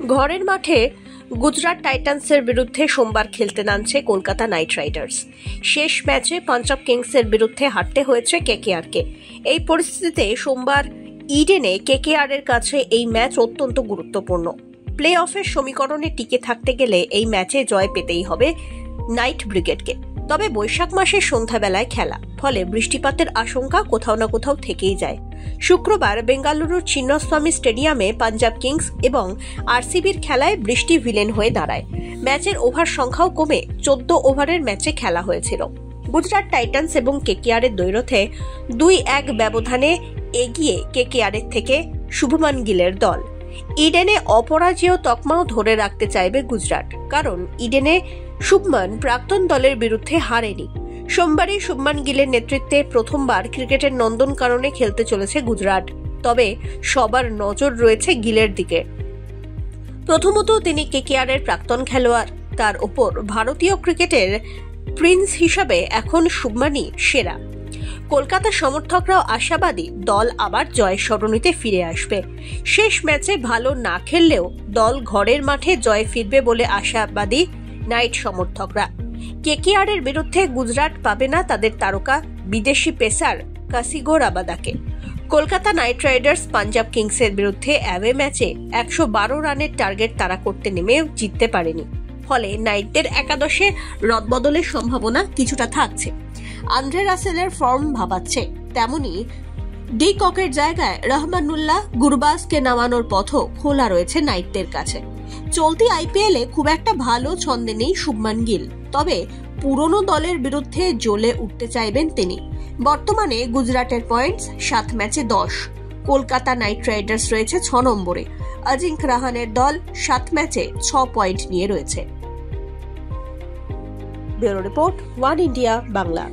ঘরের মাঠে গুজরাট টাইটান্সের বিরুদ্ধে সোমবার খেলতে নামছে কলকাতা নাইট রাইডার্স। শেষ ম্যাচে পাঞ্জাব কিংসের বিরুদ্ধে হারতে হয়েছে কেকেআরকে। এই পরিস্থিতিতে সোমবার ইডেনে কেকেআর এর কাছে এই ম্যাচ অত্যন্ত গুরুত্বপূর্ণ। প্লে অফের সমীকরণে টিকে থাকতে গেলে এই ম্যাচে জয় পেতেই হবে নাইট ব্রিগেডকে। তবে বৈশাখ মাসের সন্ধ্যাবেলায় খেলা, ফলে বৃষ্টিপাতের আশঙ্কা কোথাও না কোথাও থেকেই যায়। শুক্রবার বেঙ্গালুরুর চিন্নাস্বামী স্টেডিয়ামে পাঞ্জাব কিংস এবং আরসিবির খেলায় বৃষ্টি ভিলেন হয়ে দাঁড়ায়। ম্যাচের ওভার সংখ্যাও কমে 14 ওভারের ম্যাচে খেলা হয়েছিল। গুজরাট টাইটান্স এবং কেকেআর এর দ্বৈরথে 2-1 ব্যবধানে এগিয়ে কেকেআর এর থেকে শুভমান গিলের দল। ইডেনে অপরাজেয় তকমাও ধরে রাখতে চাইবে গুজরাট, কারণ ইডেনে শুভমান প্রাক্তন দলের বিরুদ্ধে হারেনি। সোমবারই শুভমান গিলের নেতৃত্বে প্রথমবার ক্রিকেটের নন্দনকাননে খেলতে চলেছে গুজরাট। তবে সবার নজর রয়েছে গিলের দিকে। প্রথমত, তিনি কেকেআর এর প্রাক্তন খেলোয়াড়, তার ওপর ভারতীয় ক্রিকেটের প্রিন্স হিসাবে এখন শুভমানই সেরা। কলকাতা সমর্থকরাও আশাবাদী দল আবার জয় সরণিতে ফিরে আসবে। শেষ ম্যাচে ভালো না খেললেও দল ঘরের মাঠে জয় ফিরবে বলে আশাবাদী নাইট সমর্থকরা। কেকেআর এর বিরুদ্ধে গুজরাট পাবে না তাদের তারকা বিদেশি পেসার কাসিগো রাবাদাকে। কলকাতা নাইট রাইডার্স পাঞ্জাব কিংসের বিরুদ্ধে অ্যাওয়ে ম্যাচে 112 রানের টার্গেট তারা করতে নেমেও জিততে পারেনি। ফলে নাইটদের একাদশে রদবদলের সম্ভাবনা কিছুটা থাকছে। আন্দ্রে রাসেলের ফর্ম ভাবাচ্ছে, তেমনি ডি ককের জায়গায় রহমানুল্লাহ গুরবাজকে নামানোর পথও খোলা রয়েছে নাইটদের কাছে। চলতি আইপিএলে খুব একটা ভালো ছন্দে নেই শুভমান গিল, তবে পুরনো দলের বিরুদ্ধে জ্বলে উঠতে চাইবেন তিনি। বর্তমানে গুজরাটের পয়েন্টস 7 ম্যাচে 10। কলকাতা নাইট রাইডার্স রয়েছে 6 নম্বরে। অজিঙ্ক রাহানের দল 7 ম্যাচে 6 পয়েন্ট নিয়ে রয়েছে। Bureau report, one India Bangla.